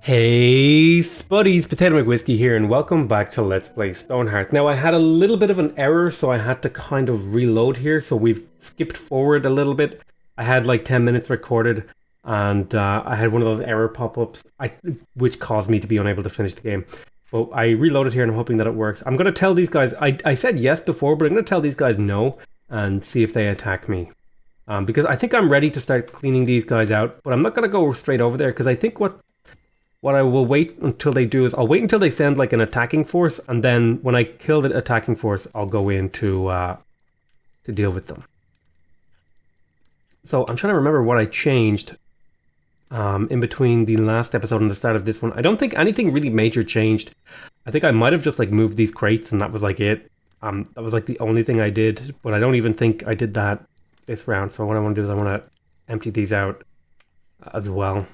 Hey spuddies, PotatoMcWhiskey here and welcome back to Let's Play Stonehearth. Now I had a little bit of an error, so I had to kind of reload here, so we've skipped forward a little bit. I had like 10 minutes recorded and I had one of those error pop-ups which caused me to be unable to finish the game. But I reloaded here and I'm hoping that it works. I'm going to tell these guys, I said yes before, but I'm going to tell these guys no and see if they attack me. Because I think I'm ready to start cleaning these guys out, but I'm not going to go straight over there because I think what I will wait until they do is I'll wait until they send like an attacking force, and then when I kill the attacking force, I'll go in to deal with them. So I'm trying to remember what I changed in between the last episode and the start of this one. I don't think anything really major changed. I think I might have just like moved these crates and that was like it. That was like the only thing I did, but I don't even think I did that this round. So what I want to do is I want to empty these out as well.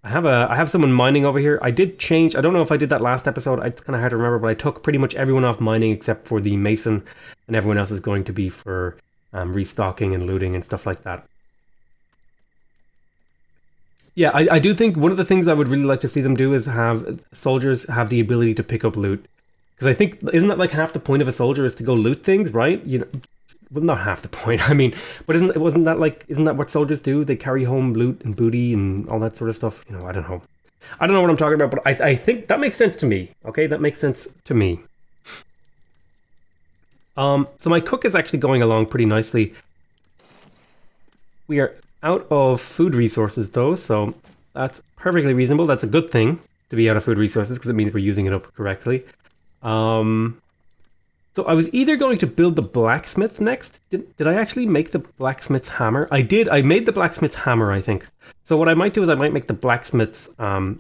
I have someone mining over here. I did change. I don't know if I did that last episode. It's kind of hard to remember, but I took pretty much everyone off mining except for the mason, and everyone else is going to be for restocking and looting and stuff like that. Yeah, I do think one of the things I would really like to see them do is have soldiers have the ability to pick up loot. Because I think, isn't that like half the point of a soldier is to go loot things, right? You know, well, not half the point. I mean, but isn't that what soldiers do? They carry home loot and booty and all that sort of stuff. You know, I don't know. I don't know what I'm talking about, but I think that makes sense to me. Okay, that makes sense to me. So my cook is actually going along pretty nicely. We are out of food resources though, so that's perfectly reasonable. That's a good thing to be out of food resources because it means we're using it up correctly. So I was either going to build the blacksmith next. Did I actually make the blacksmith's hammer? I did. I made the blacksmith's hammer, I think. So what I might do is I might make the blacksmith's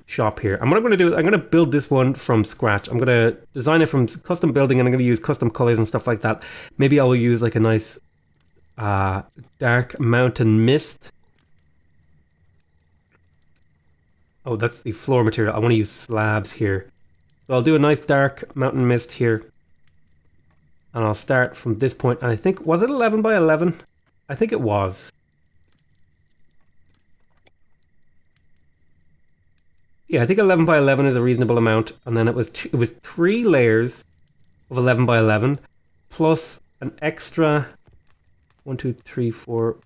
shop here. And what I'm going to do is I'm going to build this one from scratch. I'm going to design it from custom building and I'm going to use custom colors and stuff like that. Maybe I will use like a nice dark mountain mist. Oh, that's the floor material. I want to use slabs here. So I'll do a nice dark mountain mist here. And I'll start from this point, and I think, was it 11 by 11? I think it was. Yeah, I think 11 by 11 is a reasonable amount, and then it was 3 layers of 11 by 11, plus an extra 1, 2, 3, 4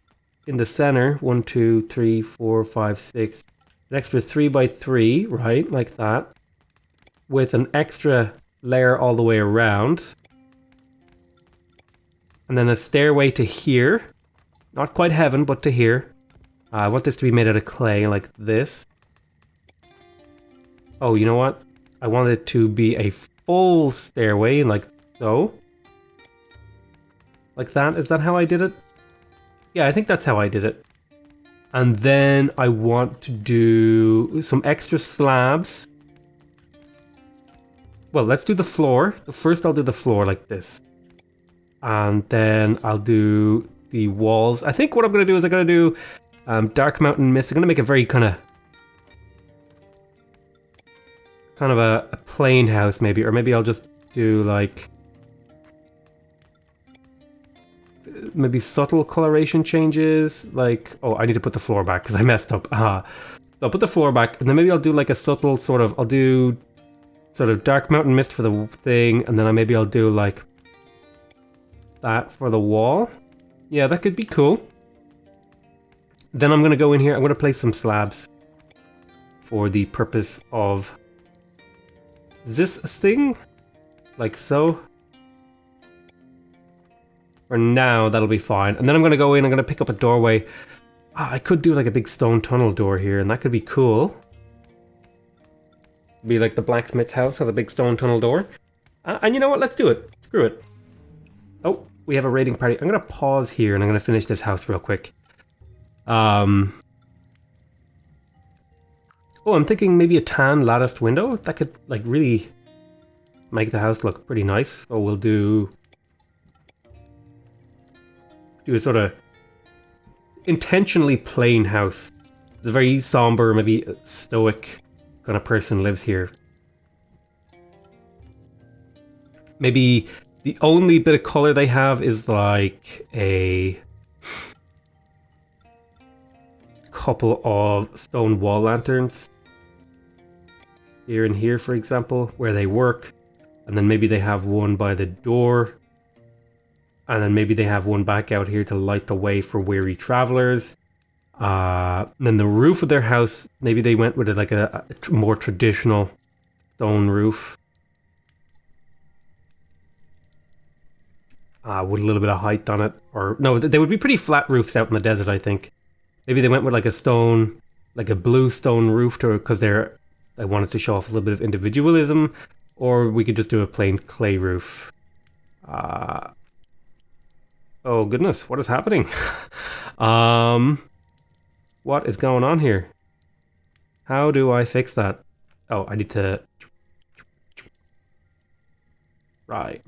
in the center, 1, 2, 3, 4, 5, 6, an extra 3 by 3, right, like that, with an extra layer all the way around. And then a stairway to here. Not quite heaven, but to here. I want this to be made out of clay, like this. Oh, you know what? I want it to be a full stairway, like so. Like that. Is that how I did it? Yeah, I think that's how I did it. And then I want to do some extra slabs. Well, let's do the floor. First I'll do the floor like this. And then I'll do the walls. I think what I'm going to do is I'm going to do dark mountain mist. I'm going to make a very kind of a plain house maybe, or maybe I'll just do like maybe subtle coloration changes. Like, oh, I need to put the floor back because I messed up. So I'll put the floor back, and then maybe I'll do like a subtle sort of. I'll do sort of dark mountain mist for the thing, and then maybe I'll do like that for the wall. Yeah, that could be cool. Then I'm going to go in here. I'm going to place some slabs for the purpose of this thing. Like so. For now, that'll be fine. And then I'm going to go in. I'm going to pick up a doorway. I could do like a big stone tunnel door here, and that could be cool. Be like the blacksmith's house has a big stone tunnel door. And you know what? Let's do it. Screw it. Oh, we have a raiding party. I'm going to pause here and I'm going to finish this house real quick. Oh, I'm thinking maybe a tan latticed window. That could like really make the house look pretty nice. So we'll do a sort of intentionally plain house. It's a very somber, maybe stoic kind of person lives here. Maybe the only bit of color they have is like a couple of stone wall lanterns. here and here, for example, where they work. And then maybe they have one by the door. And then maybe they have one back out here to light the way for weary travelers. Then the roof of their house, maybe they went with like a more traditional stone roof. With a little bit of height on it. Or no, they would be pretty flat roofs out in the desert, I think. Maybe they went with like a stone, like a blue stone roof because they wanted to show off a little bit of individualism. Or we could just do a plain clay roof. Oh goodness, what is happening? What is going on here? How do I fix that? Oh, I need to... Right.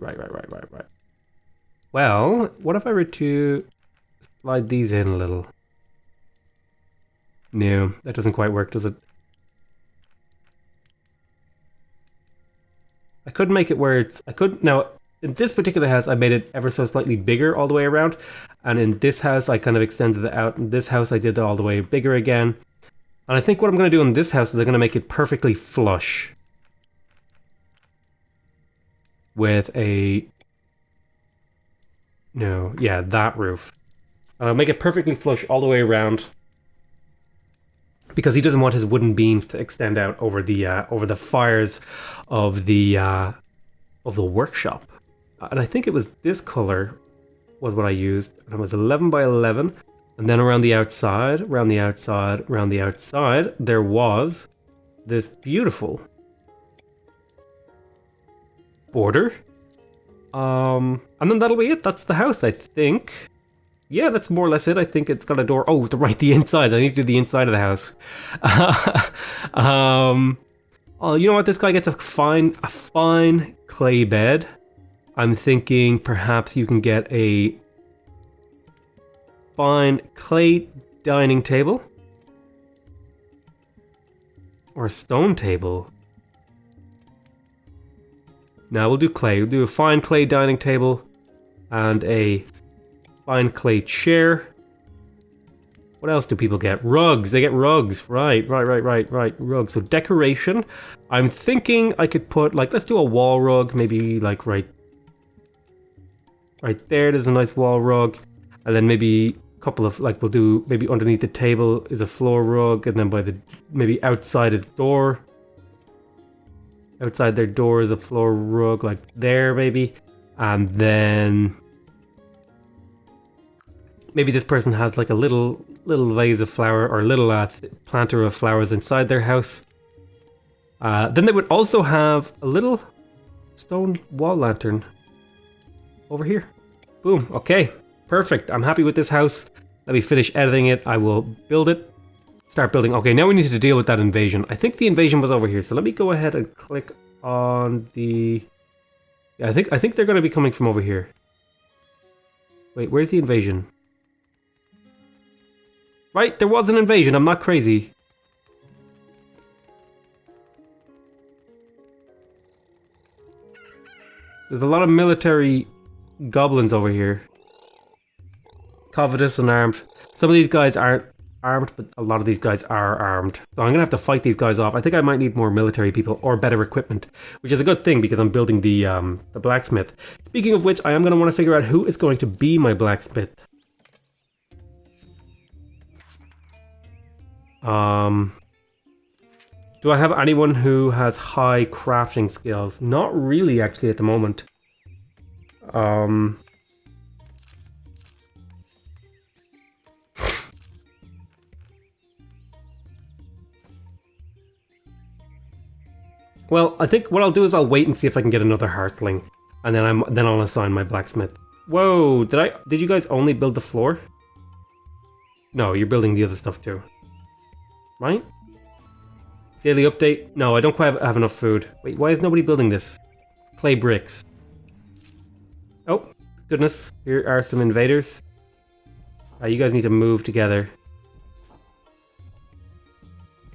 Well, what if I were to slide these in a little? No, that doesn't quite work, does it? I could make it where it's... Now, in this particular house, I made it ever so slightly bigger all the way around. And in this house, I kind of extended it out. In this house, I did it all the way bigger again. And I think what I'm going to do in this house is I'm going to make it perfectly flush. With a... No, yeah, that roof. I'll make it perfectly flush all the way around. Because he doesn't want his wooden beams to extend out over the fires of the workshop. And I think it was this color was what I used. And it was 11 by 11. And then around the outside, there was this beautiful border. And then that'll be it. That's the house, I think. Yeah, that's more or less it. I think it's got a door. Oh, the inside. I need to do the inside of the house. Oh, you know what? This guy gets a fine clay bed. I'm thinking perhaps you can get a fine clay dining table. Or a stone table. No, we'll do clay. We'll do a fine clay dining table and a fine clay chair. What else do people get? Rugs. They get rugs. Right. Rugs. So decoration. I'm thinking I could put, like, let's do a wall rug. Maybe, like, right there. There's a nice wall rug. And then maybe a couple of, like, we'll do, maybe underneath the table is a floor rug. And then by the, maybe outside his door. Outside their door is a floor rug, like there, maybe. And then maybe this person has like a little vase of flower or a little planter of flowers inside their house. Then they would also have a little stone wall lantern over here. Boom. Okay. Perfect. I'm happy with this house. Let me finish editing it. I will build it. Start building. Okay, now we need to deal with that invasion. I think the invasion was over here, so let me go ahead and click on the... Yeah, I think they're going to be coming from over here. Wait, where's the invasion? Right, there was an invasion. I'm not crazy. There's a lot of military goblins over here. Covetous and armed. Some of these guys aren't armed, but a lot of these guys are armed. So I'm going to have to fight these guys off. I think I might need more military people or better equipment, which is a good thing because I'm building the blacksmith. Speaking of which, I am going to want to figure out who is going to be my blacksmith. Do I have anyone who has high crafting skills? Not really, actually, at the moment. Well, I think what I'll do is I'll wait and see if I can get another hearthling, and then I'll assign my blacksmith. Whoa! Did you guys only build the floor? No, you're building the other stuff too. Right? Daily update. No, I don't quite have enough food. Wait, why is nobody building this? Clay bricks. Oh, goodness. Here are some invaders. You guys need to move together.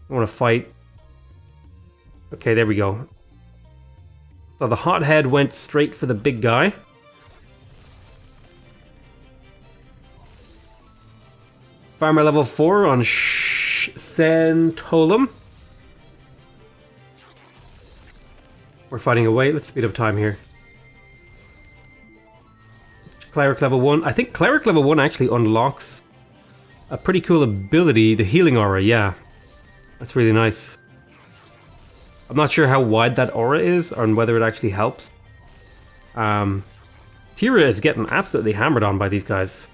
I want to fight. Okay, there we go. So the hothead went straight for the big guy. Farmer level 4 on Sentolum. We're fighting away. Let's speed up time here. Cleric level 1. I think Cleric level 1 actually unlocks a pretty cool ability. The healing aura, yeah. That's really nice. I'm not sure how wide that aura is or whether it actually helps. Tira is getting absolutely hammered on by these guys.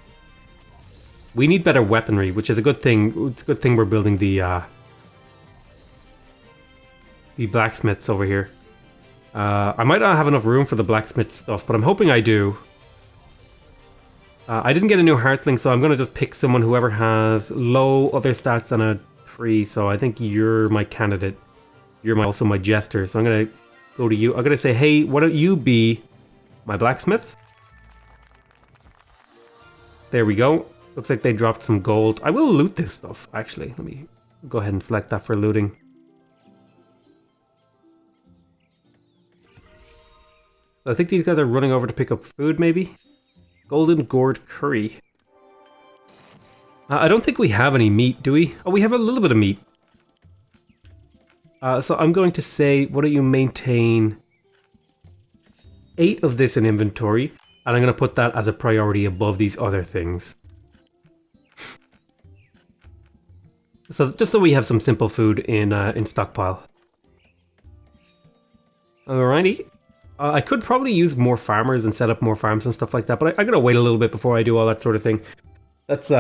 We need better weaponry, which is a good thing. It's a good thing we're building the blacksmiths over here. I might not have enough room for the blacksmith stuff, but I'm hoping I do. I didn't get a new heartling, so I'm going to just pick someone whoever has low other stats than a 3, so I think you're my candidate. You're also my jester, so I'm going to go to you. I'm going to say, hey, why don't you be my blacksmith? There we go. Looks like they dropped some gold. I will loot this stuff, actually. Let me go ahead and select that for looting. So I think these guys are running over to pick up food, maybe? Golden gourd curry. I don't think we have any meat, do we? Oh, we have a little bit of meat. So I'm going to say, why don't you maintain 8 of this in inventory, and I'm going to put that as a priority above these other things. So just so we have some simple food in stockpile. Alrighty. I could probably use more farmers and set up more farms and stuff like that, but I gotta wait a little bit before I do all that sort of thing. That's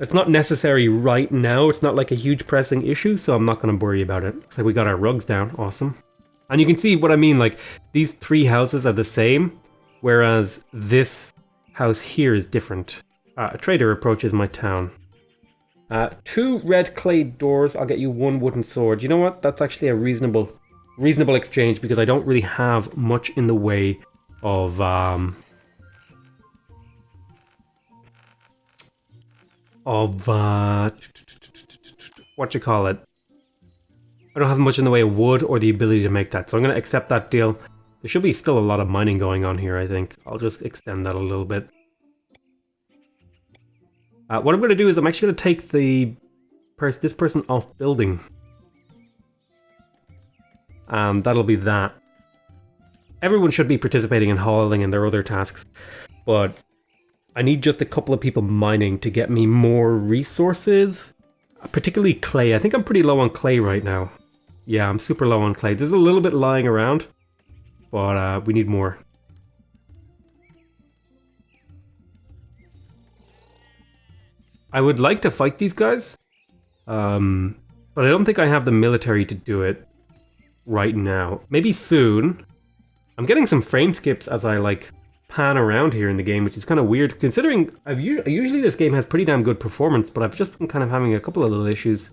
it's not necessary right now. It's not like a huge pressing issue, so I'm not gonna worry about it. Looks like we got our rugs down. Awesome. And you can see what I mean, like, these 3 houses are the same, whereas this house here is different. A trader approaches my town. 2 red clay doors. I'll get you 1 wooden sword. You know what? That's actually a reasonable exchange, because I don't really have much in the way of what you call it. I don't have much in the way of wood or the ability to make that, so I'm going to accept that deal. There should be still a lot of mining going on here, I think. I'll just extend that a little bit. What I'm going to do is I'm actually going to take this person off building. That'll be that. Everyone should be participating in hauling and their other tasks, but I need just a couple of people mining to get me more resources, particularly clay. I think I'm pretty low on clay right now. Yeah, I'm super low on clay. There's a little bit lying around, but we need more. I would like to fight these guys, but I don't think I have the military to do it right now. Maybe soon. I'm getting some frame skips as I like pan around here in the game, which is kind of weird considering usually this game has pretty damn good performance, but I've just been kind of having a couple of little issues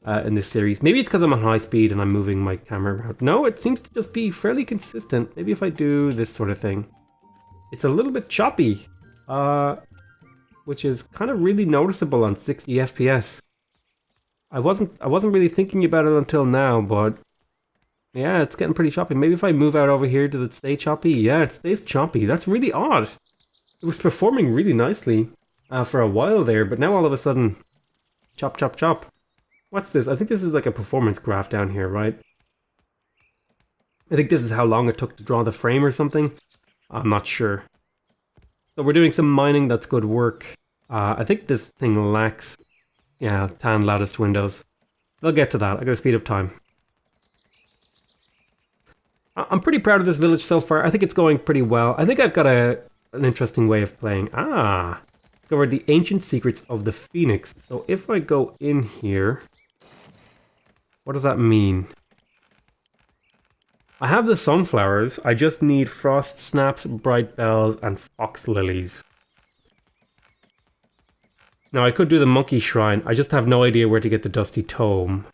in this series. Maybe it's because I'm on high speed and I'm moving my camera around. No, it seems to just be fairly consistent. Maybe if I do this sort of thing. It's a little bit choppy, which is kind of really noticeable on 60 FPS. I wasn't really thinking about it until now, but yeah, it's getting pretty choppy. Maybe if I move out over here, does it stay choppy? Yeah, it stays choppy. That's really odd. It was performing really nicely for a while there, but now all of a sudden, chop, chop, chop. What's this? I think this is like a performance graph down here, right? I think this is how long it took to draw the frame or something. I'm not sure. So we're doing some mining. That's good work. I think this thing lacks, yeah, tan latticed windows. They'll get to that. I gotta speed up time. I'm pretty proud of this village so far. I think it's going pretty well. I think I've got an interesting way of playing. Discovered the ancient secrets of the Phoenix. So if I go in here, what does that mean? I have the sunflowers. I just need frost snaps, bright bells, and fox lilies. Now I could do the monkey shrine. I just have no idea where to get the dusty tome.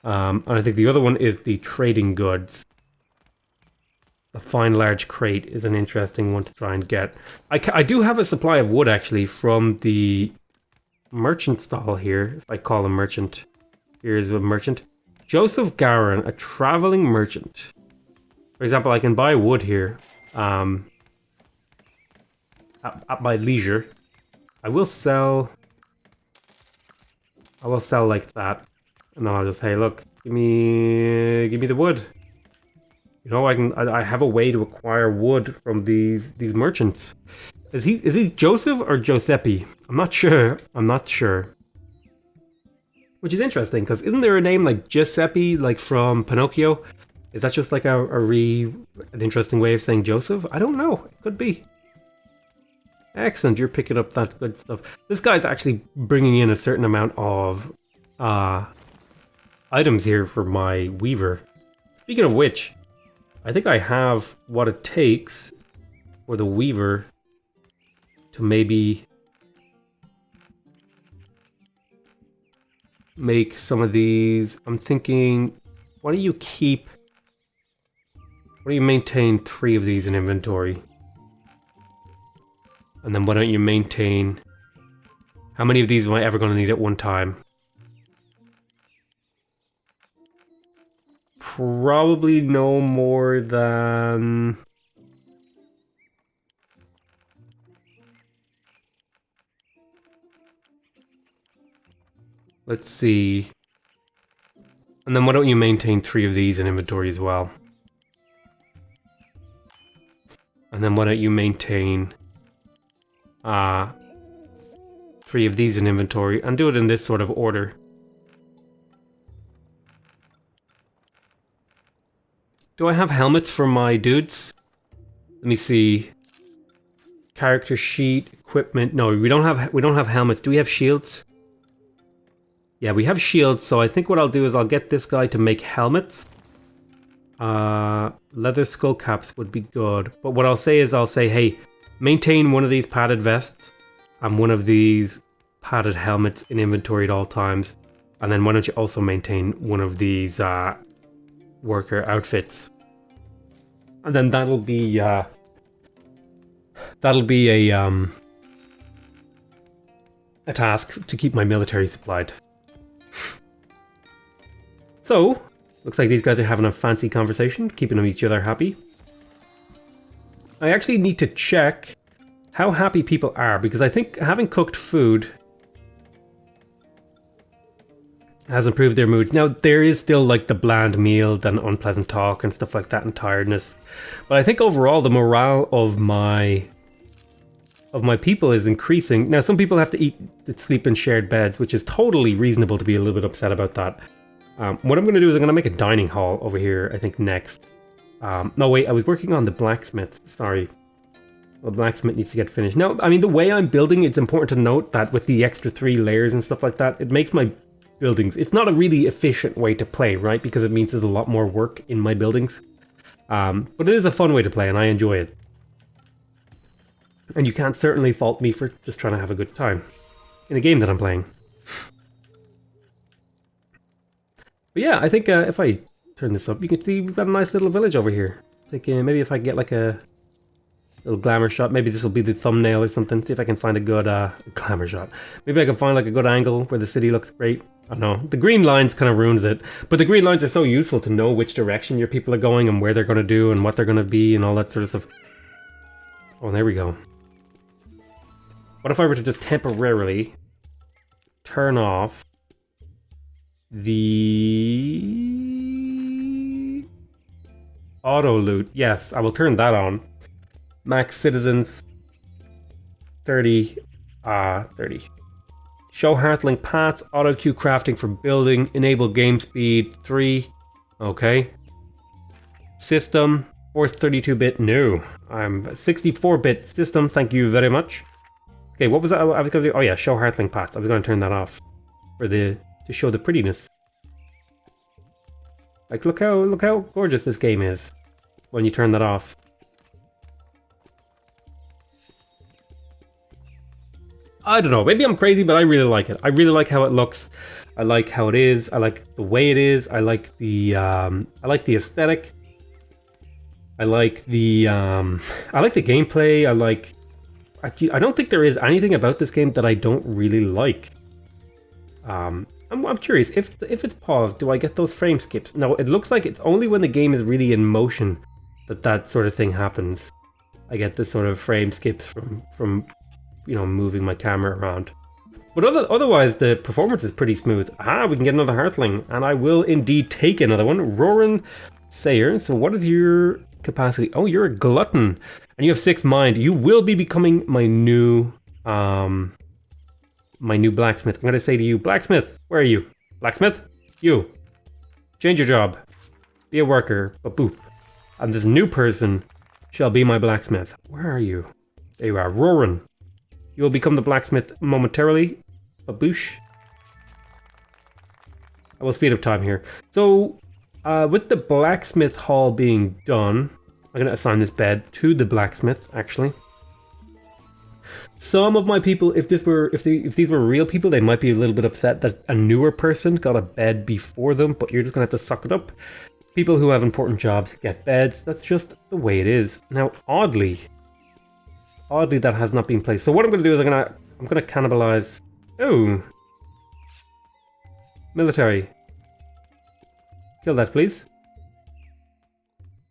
And I think the other one is the trading goods. The fine large crate is an interesting one to try and get. I do have a supply of wood actually from the merchant stall here, if I call him merchant. Here's a merchant. Joseph Garin, a traveling merchant. For example, I can buy wood here at my leisure. I will sell like that. And then I'll just, hey, look, Give me the wood. You know, I have a way to acquire wood from these merchants. Is he Joseph or Giuseppe? I'm not sure. I'm not sure. Which is interesting, because isn't there a name like Giuseppe, like from Pinocchio? Is that just like an interesting way of saying Joseph? I don't know. It could be. Excellent, you're picking up that good stuff. This guy's actually bringing in a certain amount of items here for my weaver. Speaking of which, I think I have what it takes for the weaver to maybe make some of these. I'm thinking, why do you maintain 3 of these in inventory? And then why don't you maintain... How many of these am I ever going to need at one time? Probably no more than... Let's see. And then why don't you maintain 3 of these in inventory as well? And then why don't you maintain 3 of these in inventory and do it in this sort of order. Do I have helmets for my dudes? Let me see. Character sheet, equipment. No, we don't have helmets. Do we have shields? Yeah, we have shields, so I think what I'll do is I'll get this guy to make helmets. Leather skull caps would be good. But what I'll say is hey, maintain one of these padded vests and one of these padded helmets in inventory at all times. And then why don't you also maintain one of these worker outfits. And then that'll be a task to keep my military supplied. So, looks like these guys are having a fancy conversation, keeping each other happy. I actually need to check how happy people are, because I think having cooked food has improved their moods. Now, there is still like the bland meal, then unpleasant talk and stuff like that, and tiredness. But I think overall the morale of my people is increasing. Now, some people have to sleep in shared beds, which is totally reasonable to be a little bit upset about that. What I'm going to do is I'm going to make a dining hall over here, I think, next. No, wait, I was working on the blacksmiths. Sorry. The blacksmith needs to get finished. Now, I mean, the way I'm building, it's important to note that with the extra 3 layers and stuff like that, it makes my buildings... It's not a really efficient way to play, right? Because it means there's a lot more work in my buildings. But it is a fun way to play, and I enjoy it. And you can't certainly fault me for just trying to have a good time in a game that I'm playing. But yeah, I think if I turn this up, you can see we've got a nice little village over here. I think maybe if I get like a little glamour shot, maybe this will be the thumbnail or something. See if I can find a good glamour shot. Maybe I can find like a good angle where the city looks great. I don't know. The green lines kind of ruins it. But the green lines are so useful to know which direction your people are going and where they're going to do and what they're going to be and all that sort of stuff. Oh, there we go. What if I were to just temporarily turn off the auto loot? Yes, I will turn that on. Max citizens 30. Show heartlink paths, auto queue crafting for building, enable game speed 3. Okay. System, force 32-bit. No, I'm 64-bit system. Thank you very much. Okay, what was that? I was going to do? Oh yeah, show heartlink paths. I was going to turn that off for to show the prettiness. Like, look how gorgeous this game is when you turn that off. I don't know, maybe I'm crazy, but I really like it. I really like how it looks. I like how it is. I like the way it is. I like the aesthetic. I like the gameplay. I don't think there is anything about this game that I don't really like. I'm curious, if it's paused, do I get those frame skips? No, it looks like it's only when the game is really in motion that sort of thing happens. I get this sort of frame skips from you know, moving my camera around. But otherwise, the performance is pretty smooth. Ah, we can get another Hearthling, and I will indeed take another one. Roran Sayer, so what is your capacity? Oh, you're a glutton, and you have 6 mind. You will be becoming my new blacksmith. I'm gonna say to you, blacksmith, where are you? Blacksmith, you. Change your job. Be a worker, but boop. And this new person shall be my blacksmith. Where are you? There you are, Roran. You will become the blacksmith momentarily. Baboosh. I will speed up time here. So, with the blacksmith hall being done, I'm going to assign this bed to the blacksmith, actually. Some of my people, if these were real people, they might be a little bit upset that a newer person got a bed before them, but you're just going to have to suck it up. People who have important jobs get beds. That's just the way it is. Now, oddly that has not been placed. So what I'm going to do is I'm going to cannibalize. Oh, military. Kill that, please.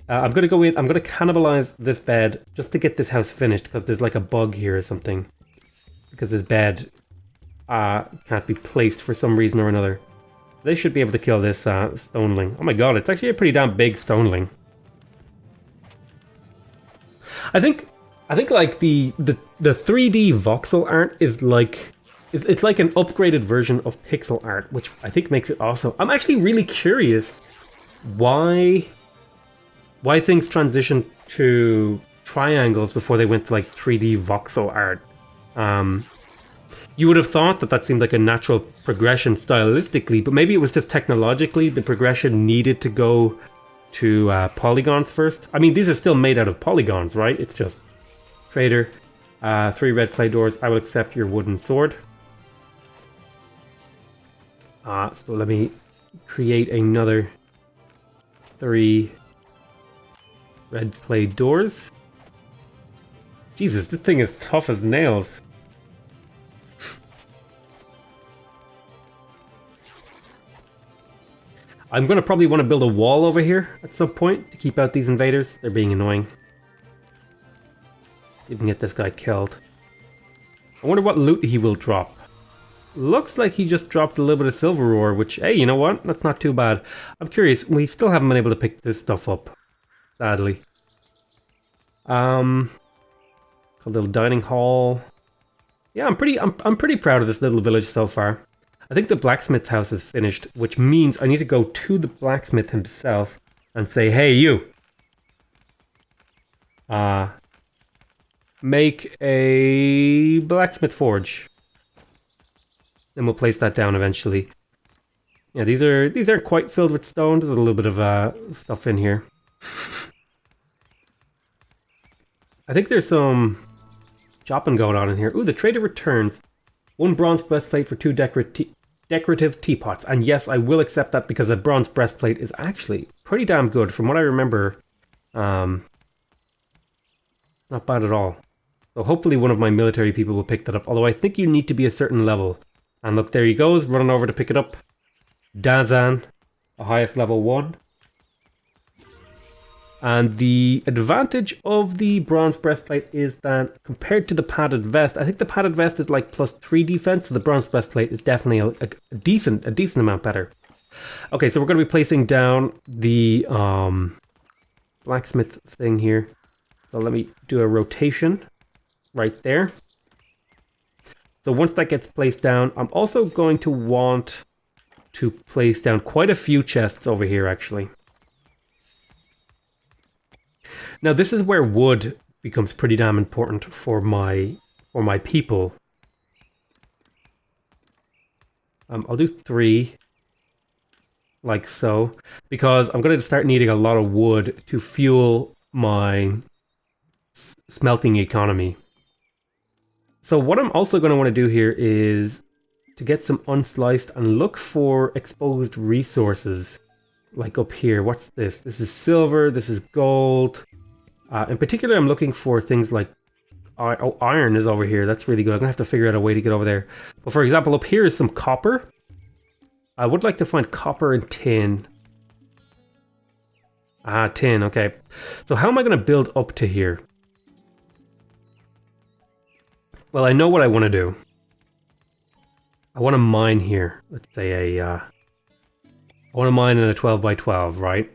I'm going to go in. I'm going to cannibalize this bed just to get this house finished because there's like a bug here or something. Because this bed can't be placed for some reason or another. They should be able to kill this stoneling. Oh my god, it's actually a pretty damn big stoneling. I think like the 3D voxel art is like it's like an upgraded version of pixel art, which I think makes it awesome. I'm actually really curious why things transitioned to triangles before they went to like 3D voxel art. You would have thought that seemed like a natural progression stylistically, but maybe it was just technologically the progression needed to go to polygons first. I mean, these are still made out of polygons, right? It's just trader, 3 red clay doors. I will accept your wooden sword. So let me create another 3 red clay doors. Jesus, this thing is tough as nails. I'm going to probably want to build a wall over here at some point to keep out these invaders. They're being annoying. See if we can get this guy killed. I wonder what loot he will drop. Looks like he just dropped a little bit of silver ore, which, hey, you know what? That's not too bad. I'm curious. We still haven't been able to pick this stuff up, sadly. A little dining hall. Yeah, I'm pretty proud of this little village so far. I think the blacksmith's house is finished, which means I need to go to the blacksmith himself and say, hey, you. Make a blacksmith forge. Then we'll place that down eventually. Yeah, these aren't quite filled with stone. There's a little bit of stuff in here. I think there's some chopping going on in here. Ooh, the trader returns 1 bronze breastplate for 2 decorative teapots. And yes, I will accept that because a bronze breastplate is actually pretty damn good. From what I remember, not bad at all. So hopefully one of my military people will pick that up. Although I think you need to be a certain level. And look, there he goes, running over to pick it up. Dazan, the highest level 1. And the advantage of the bronze breastplate is that compared to the padded vest, I think the padded vest is like +3 defense, so the bronze breastplate is definitely a decent amount better. Okay, so we're going to be placing down the blacksmith thing here. So let me do a rotation right there. So once that gets placed down, I'm also going to want to place down quite a few chests over here, actually. Now this is where wood becomes pretty damn important for my people. I'll do 3, like so, because I'm going to start needing a lot of wood to fuel my smelting economy. So what I'm also going to want to do here is to get some unsliced and look for exposed resources. Like up here, what's this? This is silver, this is gold. In particular, I'm looking for things like... Oh, iron is over here. That's really good. I'm going to have to figure out a way to get over there. But for example, up here is some copper. I would like to find copper and tin. Ah, tin, okay. So how am I going to build up to here? Well, I know what I want to do. I want to mine here. Let's say I want to mine in a 12 by 12, right?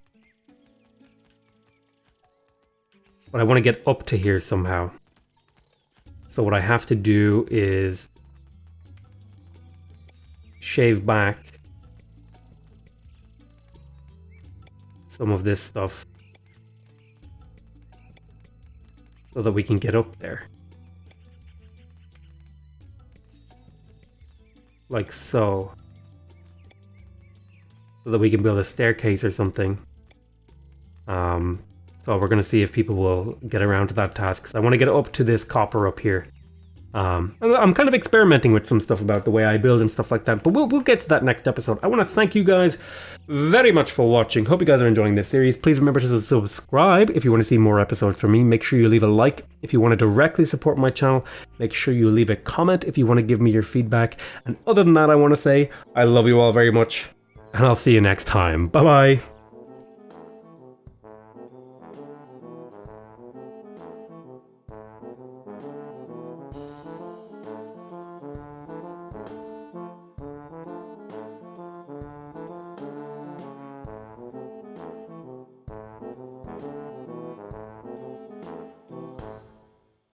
But I want to get up to here somehow. So what I have to do is shave back some of this stuff so that we can get up there. Like so. So that we can build a staircase or something. So we're going to see if people will get around to that task. So I want to get up to this copper up here. I'm kind of experimenting with some stuff about the way I build and stuff like that, but we'll get to that next episode. I want to thank you guys very much for watching. Hope you guys are enjoying this series. Please remember to subscribe if you want to see more episodes from me. Make sure you leave a like if you want to directly support my channel. Make sure you leave a comment if you want to give me your feedback. And other than that, I want to say I love you all very much, and I'll see you next time. Bye bye.